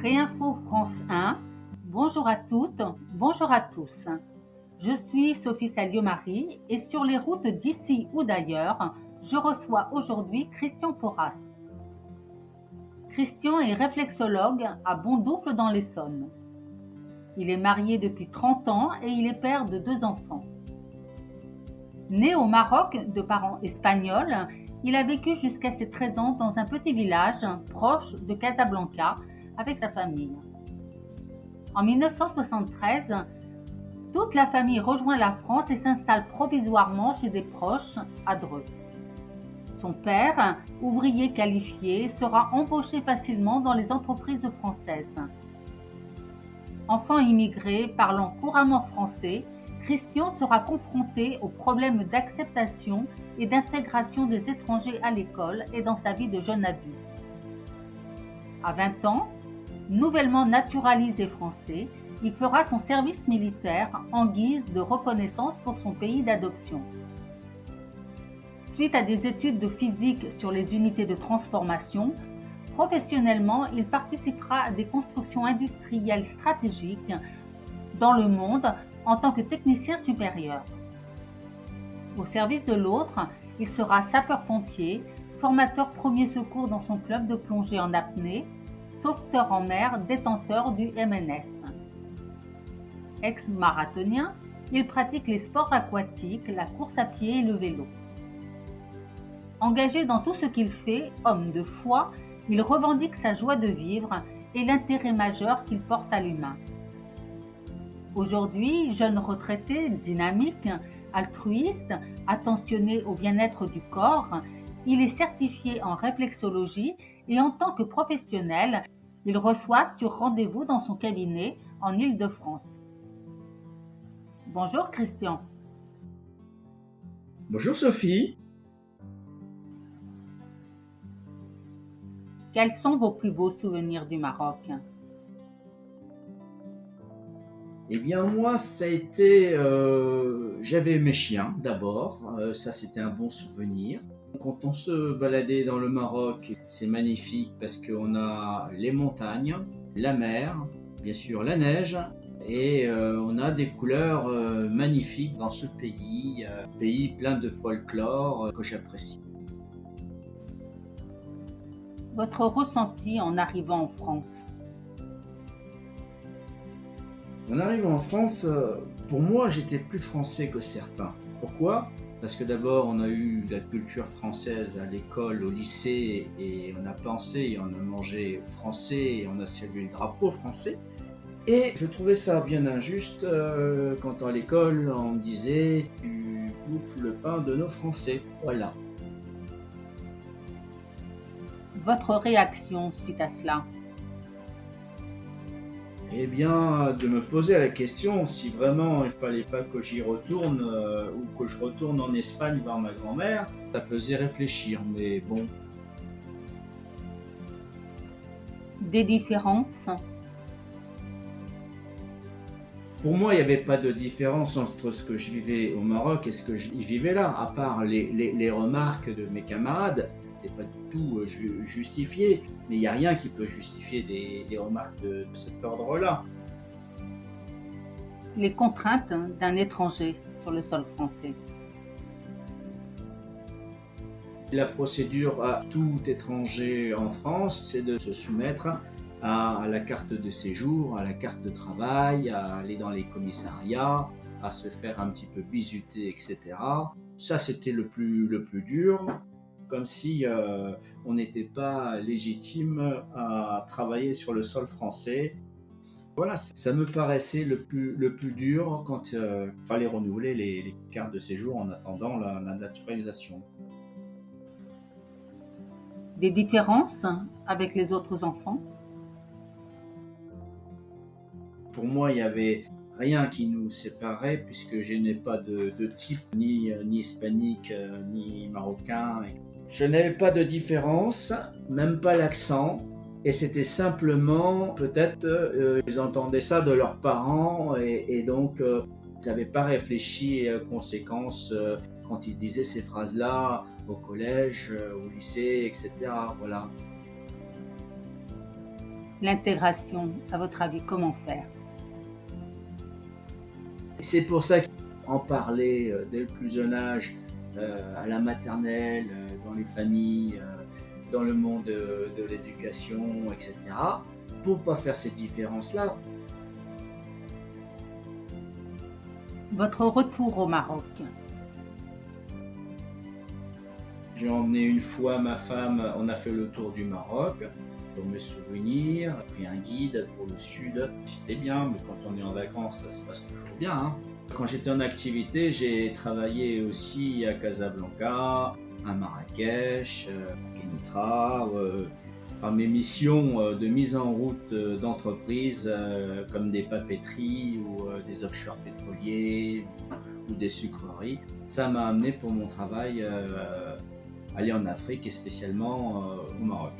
Réinfo France 1, bonjour à toutes, bonjour à tous. Je suis Sophie Salio-Marie et sur les routes d'ici ou d'ailleurs, je reçois aujourd'hui Christian Porras. Christian est réflexologue à Bondoufle dans l'Essonne. Il est marié depuis 30 ans et il est père de 2 enfants. Né au Maroc de parents espagnols, il a vécu jusqu'à ses 13 ans dans un petit village proche de Casablanca avec sa famille. En 1973, toute la famille rejoint la France et s'installe provisoirement chez des proches à Dreux. Son père, ouvrier qualifié, sera embauché facilement dans les entreprises françaises. Enfant immigré parlant couramment français, Christian sera confronté aux problèmes d'acceptation et d'intégration des étrangers à l'école et dans sa vie de jeune adulte. À 20 ans, nouvellement naturalisé français, il fera son service militaire en guise de reconnaissance pour son pays d'adoption. Suite à des études de physique sur les unités de transformation, professionnellement, il participera à des constructions industrielles stratégiques dans le monde en tant que technicien supérieur. Au service de l'autre, il sera sapeur-pompier, formateur premier secours dans son club de plongée en apnée, sauveteur en mer, détenteur du MNS. Ex-marathonien, il pratique les sports aquatiques, la course à pied et le vélo. Engagé dans tout ce qu'il fait, homme de foi, il revendique sa joie de vivre et l'intérêt majeur qu'il porte à l'humain. Aujourd'hui, jeune retraité, dynamique, altruiste, attentionné au bien-être du corps, il est certifié en réflexologie et en tant que professionnel, il reçoit sur rendez-vous dans son cabinet en Île-de-France. Bonjour Christian. Bonjour Sophie. Quels sont vos plus beaux souvenirs du Maroc? Eh bien moi, ça a été... j'avais mes chiens d'abord, ça c'était un bon souvenir. Quand on se baladait dans le Maroc, c'est magnifique parce qu'on a les montagnes, la mer, bien sûr la neige, et on a des couleurs magnifiques dans ce pays, pays plein de folklore que j'apprécie. Votre ressenti en arrivant en France? En arrivant en France, pour moi, j'étais plus français que certains. Pourquoi ? Parce que d'abord, on a eu la culture française à l'école, au lycée, et on a pensé, et on a mangé français, et on a salué le drapeau français. Et je trouvais ça bien injuste quand à l'école, on me disait « tu bouffes le pain de nos Français ». Voilà. Votre réaction suite à cela? Eh bien, de me poser la question si vraiment il fallait pas que j'y retourne ou que je retourne en Espagne voir ma grand-mère, ça faisait réfléchir, mais bon. Des différences? Pour moi, il n'y avait pas de différence entre ce que je vivais au Maroc et ce que je vivais là, à part les remarques de mes camarades. C'était pas du tout justifié, mais il n'y a rien qui peut justifier des remarques de cet ordre-là. Les contraintes d'un étranger sur le sol français? La procédure à tout étranger en France, c'est de se soumettre à la carte de séjour, à la carte de travail, à aller dans les commissariats, à se faire un petit peu bisuter, etc. Ça, c'était le plus dur. Comme si on n'était pas légitime à travailler sur le sol français. Voilà, ça me paraissait le plus dur quand il fallait renouveler les cartes de séjour en attendant la naturalisation. Des différences avec les autres enfants? Pour moi, il n'y avait rien qui nous séparait puisque je n'ai pas de type ni hispanique ni marocain. Je n'avais pas de différence, même pas l'accent, et c'était simplement, peut-être, ils entendaient ça de leurs parents, et donc ils n'avaient pas réfléchi aux conséquences quand ils disaient ces phrases-là au collège, au lycée, etc. Voilà. l'intégration, à votre avis, comment faire? C'est pour ça qu'en parler dès le plus jeune âge, à la maternelle, dans les familles, dans le monde de l'éducation, etc., pour ne pas faire ces différences-là. Votre retour au Maroc, J'ai emmené une fois ma femme, on a fait le tour du Maroc, pour mes souvenirs, pris un guide pour le sud, c'était bien, mais quand on est en vacances, ça se passe toujours bien, hein. Quand j'étais en activité, j'ai travaillé aussi à Casablanca, à Marrakech, à Kénitra. Mes missions de mise en route d'entreprises comme des papeteries ou des offshore pétroliers ou des sucreries, ça m'a amené pour mon travail aller en Afrique et spécialement au Maroc.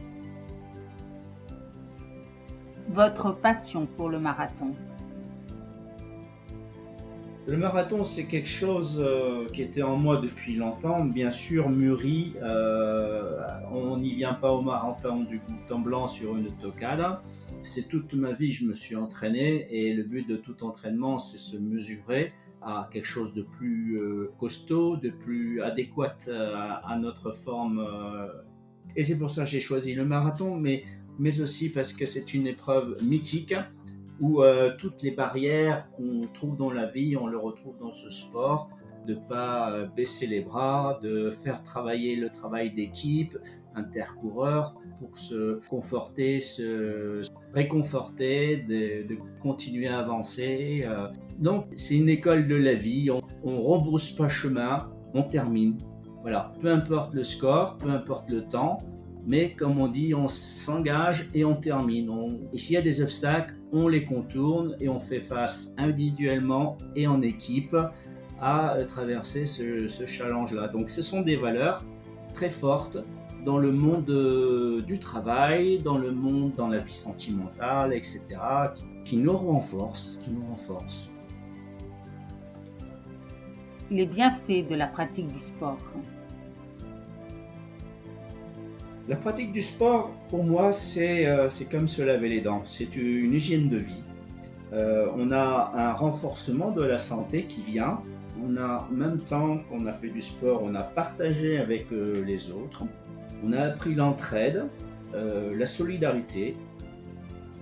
votre passion pour le marathon, Le marathon, c'est quelque chose qui était en moi depuis longtemps, bien sûr mûri. On n'y vient pas au marathon du but en blanc sur une tocade. C'est toute ma vie, je me suis entraîné et le but de tout entraînement, c'est se mesurer à quelque chose de plus costaud, de plus adéquat à notre forme. Et c'est pour ça que j'ai choisi le marathon, mais aussi parce que c'est une épreuve mythique où toutes les barrières qu'on trouve dans la vie, on le retrouve dans ce sport, de ne pas baisser les bras, de faire travailler le travail d'équipe, intercoureurs, pour se conforter, se réconforter, de continuer à avancer. Donc c'est une école de la vie, on ne rebrousse pas chemin, on termine. Voilà, peu importe le score, peu importe le temps, mais comme on dit, on s'engage et on termine. Et s'il y a des obstacles, on les contourne et on fait face individuellement et en équipe à traverser ce challenge-là. Donc ce sont des valeurs très fortes dans le monde du travail, dans le monde, dans la vie sentimentale, etc., qui nous renforcent, les bienfaits de la pratique du sport, La pratique du sport, pour moi, c'est comme se laver les dents. C'est une hygiène de vie. On a un renforcement de la santé qui vient. On a, en même temps qu'on a fait du sport, on a partagé avec les autres. On a appris l'entraide, la solidarité.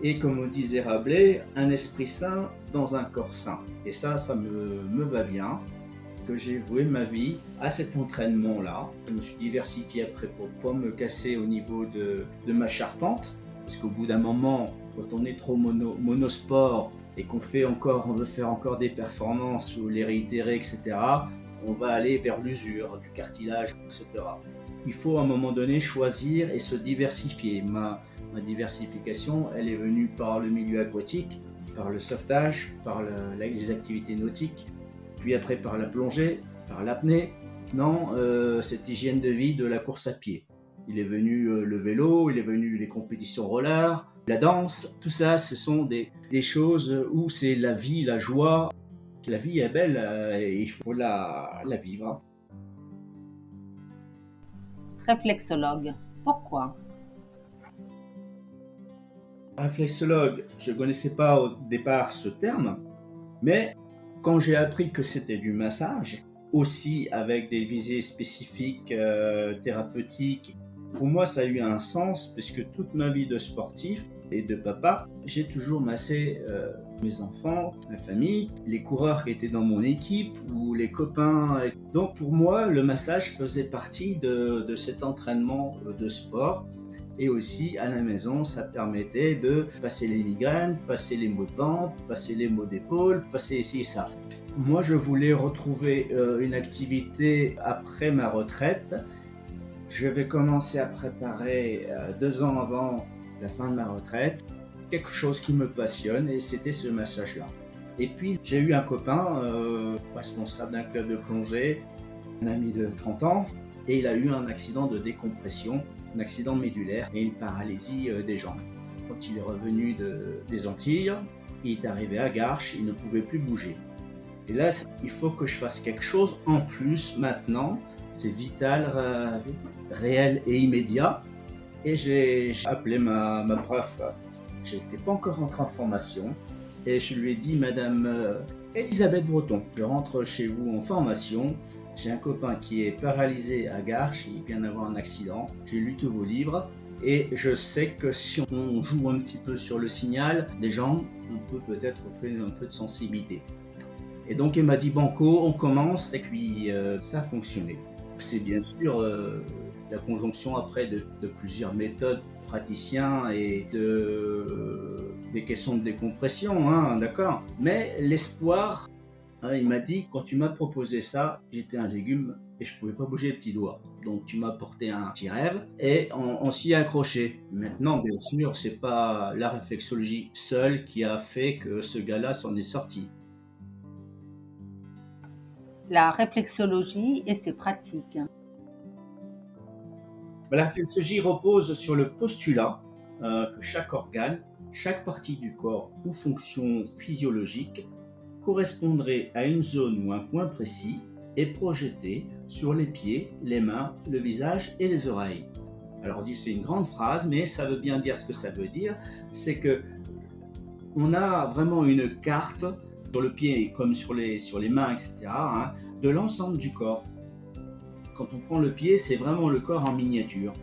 Et comme on disait Rabelais, un esprit sain dans un corps sain. Et ça me va bien. Parce que j'ai voué ma vie à cet entraînement-là. Je me suis diversifié après pour ne pas me casser au niveau de ma charpente. Parce qu'au bout d'un moment, quand on est trop monosport et qu'on veut faire encore des performances ou les réitérer, etc., on va aller vers l'usure du cartilage, etc. Il faut à un moment donné choisir et se diversifier. Ma diversification, elle est venue par le milieu aquatique, par le sauvetage, par les activités nautiques. Puis après par la plongée, par l'apnée, cette hygiène de vie de la course à pied. Il est venu le vélo, il est venu les compétitions roller, la danse, tout ça, ce sont des choses où c'est la vie, la joie. La vie est belle et il faut la vivre. réflexologue, pourquoi? Réflexologue, je ne connaissais pas au départ ce terme, mais quand j'ai appris que c'était du massage, aussi avec des visées spécifiques thérapeutiques, pour moi ça a eu un sens puisque toute ma vie de sportif et de papa, j'ai toujours massé mes enfants, ma famille, les coureurs qui étaient dans mon équipe ou les copains. Donc pour moi, le massage faisait partie de cet entraînement de sport. Et aussi, à la maison, ça permettait de passer les migraines, passer les maux de ventre, passer les maux d'épaule, passer ici et ça. Moi, je voulais retrouver une activité après ma retraite. Je vais commencer à préparer 2 ans avant la fin de ma retraite quelque chose qui me passionne et c'était ce massage-là. Et puis, j'ai eu un copain, responsable d'un club de plongée, un ami de 30 ans, et il a eu un accident de décompression, un accident médulaire et une paralysie des jambes. Quand il est revenu des Antilles, il est arrivé à Garches, il ne pouvait plus bouger. Et là, il faut que je fasse quelque chose en plus maintenant, c'est vital, réel et immédiat. Et j'ai appelé ma prof, Je n'étais pas encore rentré en formation et je lui ai dit, Madame Elisabeth Breton, je rentre chez vous en formation. J'ai un copain qui est paralysé à Garches, il vient d'avoir un accident. J'ai lu tous vos livres et je sais que si on joue un petit peu sur le signal des gens, on peut peut-être créer un peu de sensibilité. Et donc il m'a dit banco, on commence et puis ça a fonctionné. C'est bien sûr la conjonction après de plusieurs méthodes praticiens et des questions de décompression, hein, d'accord. Mais l'espoir, hein, il m'a dit, quand tu m'as proposé ça, j'étais un légume et je pouvais pas bouger les petits doigts. Donc tu m'as apporté un petit rêve et on s'y est accroché. Maintenant, bien sûr, c'est pas la réflexologie seule qui a fait que ce gars-là s'en est sorti. La réflexologie et ses pratiques. La réflexologie repose sur le postulat que chaque organe, chaque partie du corps ou fonction physiologique correspondrait à une zone ou un point précis et projeté sur les pieds, les mains, le visage et les oreilles. Alors on dit c'est une grande phrase, mais ça veut bien dire ce que ça veut dire, c'est que on a vraiment une carte sur le pied comme sur les mains, etc., hein, de l'ensemble du corps. Quand on prend le pied, c'est vraiment le corps en miniature.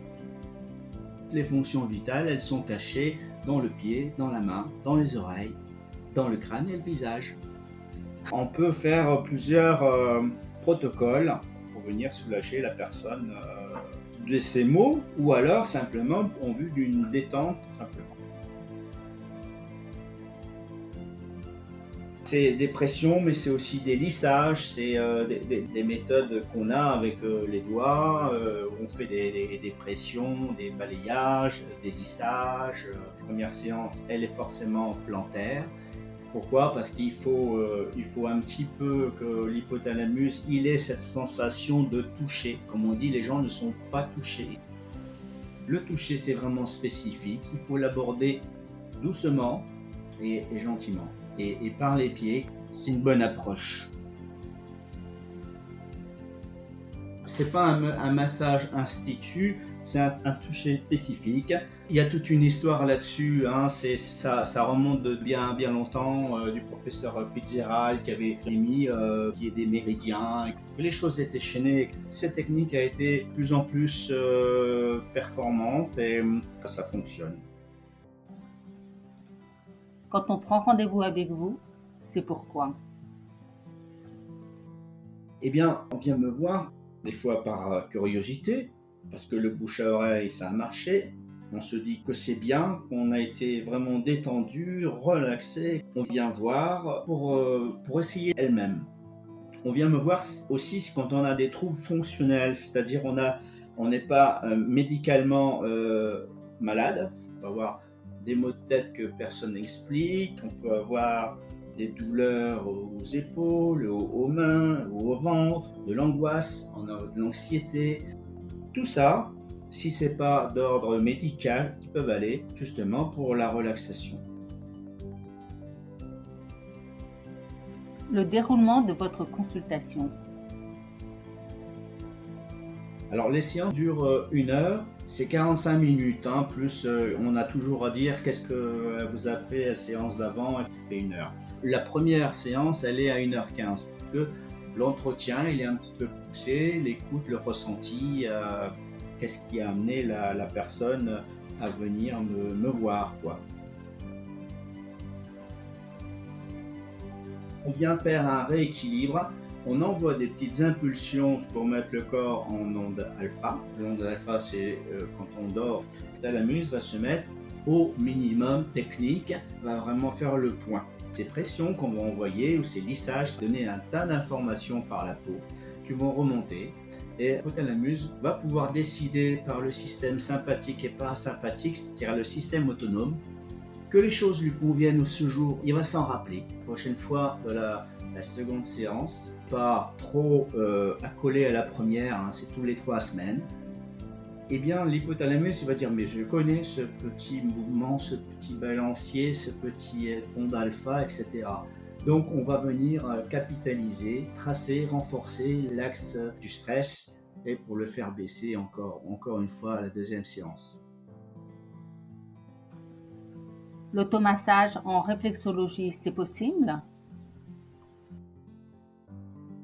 Les fonctions vitales, elles sont cachées dans le pied, dans la main, dans les oreilles, dans le crâne et le visage. On peut faire plusieurs protocoles pour venir soulager la personne de ces maux ou alors simplement en vue d'une détente simplement. C'est des pressions, mais c'est aussi des lissages, c'est des méthodes qu'on a avec les doigts, on fait des pressions, des balayages, des lissages. La première séance, elle est forcément plantaire. Pourquoi ? Parce qu'il faut un petit peu que l'hypothalamus il ait cette sensation de toucher. Comme on dit, les gens ne sont pas touchés. Le toucher, c'est vraiment spécifique. Il faut l'aborder doucement et gentiment. Et par les pieds, c'est une bonne approche. C'est pas un massage institut, c'est un toucher spécifique. Il y a toute une histoire là-dessus, hein, ça remonte de bien longtemps, du professeur Fitzgerald qui avait mis qui est des méridiens, que les choses étaient chaînées. Cette technique a été de plus en plus performante et ça fonctionne. Quand on prend rendez-vous avec vous, c'est pourquoi? Eh bien, on vient me voir, des fois par curiosité, parce que le bouche à oreille, ça a marché. On se dit que c'est bien, qu'on a été vraiment détendu, relaxé. On vient voir pour essayer elle-même. On vient me voir aussi quand on a des troubles fonctionnels, c'est-à-dire on n'est pas médicalement malade. On peut avoir des maux de tête que personne n'explique, on peut avoir des douleurs aux épaules, aux mains, au ventre, de l'angoisse, de l'anxiété. Tout ça, si ce n'est pas d'ordre médical, qui peuvent aller justement pour la relaxation. Le déroulement de votre consultation. Alors les séances durent 1 heure, c'est 45 minutes, hein, plus on a toujours à dire qu'est-ce que vous appelez la séance d'avant et qui fait 1 heure. La première séance, elle est à 1h15, parce que l'entretien, il est un petit peu poussé, l'écoute, le ressenti, qu'est-ce qui a amené la personne à venir me voir, quoi. On vient faire un rééquilibre. On envoie des petites impulsions pour mettre le corps en onde alpha. L'onde alpha, c'est quand on dort. Le thalamus va se mettre au minimum technique, va vraiment faire le point. Ces pressions qu'on va envoyer ou ces lissages donner un tas d'informations par la peau qui vont remonter. Et le thalamus va pouvoir décider par le système sympathique et parasympathique, c'est-à-dire le système autonome, que les choses lui conviennent ou ce jour, il va s'en rappeler. La prochaine fois de la seconde séance, pas trop accolé à la première, hein, c'est tous les 3 semaines. Eh bien, l'hypothalamus il va dire mais je connais ce petit mouvement, ce petit balancier, ce petit onde alpha, etc. Donc on va venir capitaliser, tracer, renforcer l'axe du stress et pour le faire baisser encore une fois à la deuxième séance. L'automassage en réflexologie, c'est possible?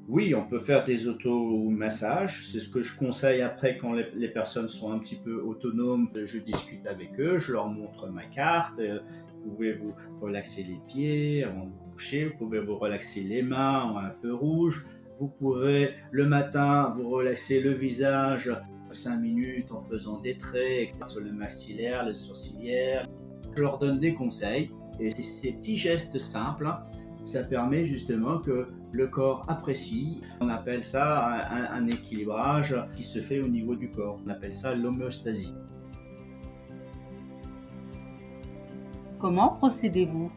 Oui, on peut faire des automassages. C'est ce que je conseille après quand les personnes sont un petit peu autonomes. Je discute avec eux, je leur montre ma carte. Vous pouvez vous relaxer les pieds avant de vous coucher. Vous pouvez vous relaxer les mains en un feu rouge. Vous pouvez le matin vous relaxer le visage 5 minutes en faisant des traits sur le maxillaire, le sourcilière. Je leur donne des conseils et ces petits gestes simples, ça permet justement que le corps apprécie. On appelle ça un équilibrage qui se fait au niveau du corps. On appelle ça l'homéostasie. Comment procédez-vous?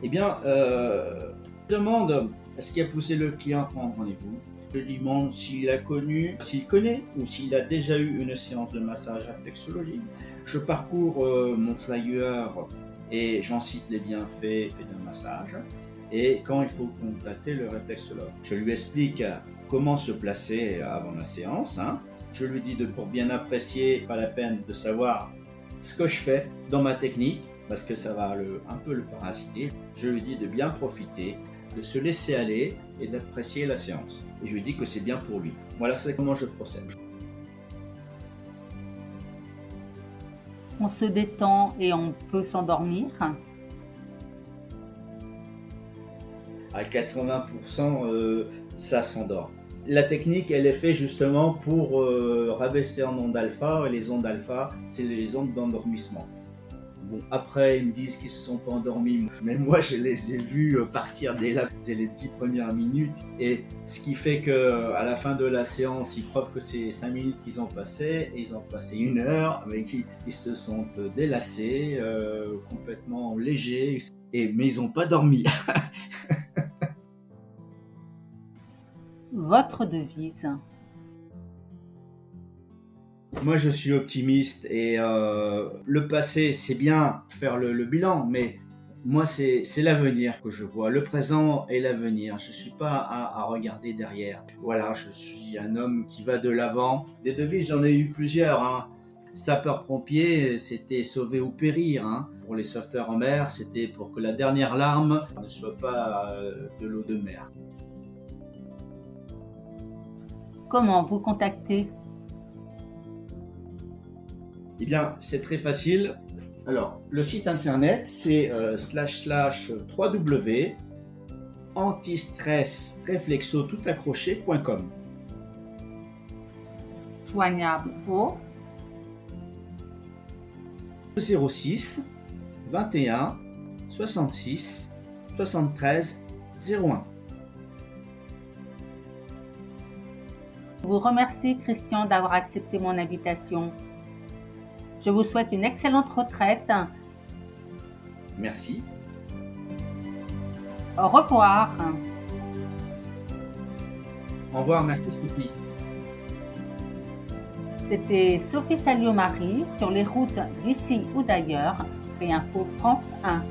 Eh bien, je demande à ce qui a poussé le client à prendre rendez-vous. Je lui demande s'il a connu, s'il connaît ou s'il a déjà eu une séance de massage réflexologie. Je parcours mon flyer et j'en cite les bienfaits d'un massage et quand il faut contacter le réflexologue. Je lui explique comment se placer avant la séance. Je lui dis pour bien apprécier, pas la peine de savoir ce que je fais dans ma technique parce que ça va un peu le parasiter. Je lui dis de bien profiter, de se laisser aller et d'apprécier la séance. Et je lui dis que c'est bien pour lui. Voilà, c'est comment je procède. On se détend et on peut s'endormir. À 80%, ça s'endort. La technique, elle est faite justement pour rabaisser en ondes alpha. Et les ondes alpha, c'est les ondes d'endormissement. Bon, après, ils me disent qu'ils ne se sont pas endormis, mais moi, je les ai vus partir dès les 10 premières minutes. Et ce qui fait qu'à la fin de la séance, ils croient que c'est 5 minutes qu'ils ont passé, et ils ont passé 1 heure, mais ils se sont délassés, complètement légers, mais ils n'ont pas dormi. Votre devise? Moi, je suis optimiste et le passé, c'est bien faire le bilan, mais moi, c'est l'avenir que je vois, le présent et l'avenir. Je ne suis pas à regarder derrière. Voilà, je suis un homme qui va de l'avant. Des devises, j'en ai eu plusieurs. Sapeur-pompier, c'était sauver ou périr. Pour les sauveteurs en mer, c'était pour que la dernière larme ne soit pas de l'eau de mer. Comment vous contacter? Eh bien, c'est très facile. Alors, le site internet, c'est www.antistressreflexo.com. Joignable au 06 21 66 73 01. Je vous remercie, Christian, d'avoir accepté mon invitation. Je vous souhaite une excellente retraite. Merci. Au revoir. Au revoir, merci Sophie. C'était Sophie Salio-Marie sur les routes d'ici ou d'ailleurs, Réinfo France 1.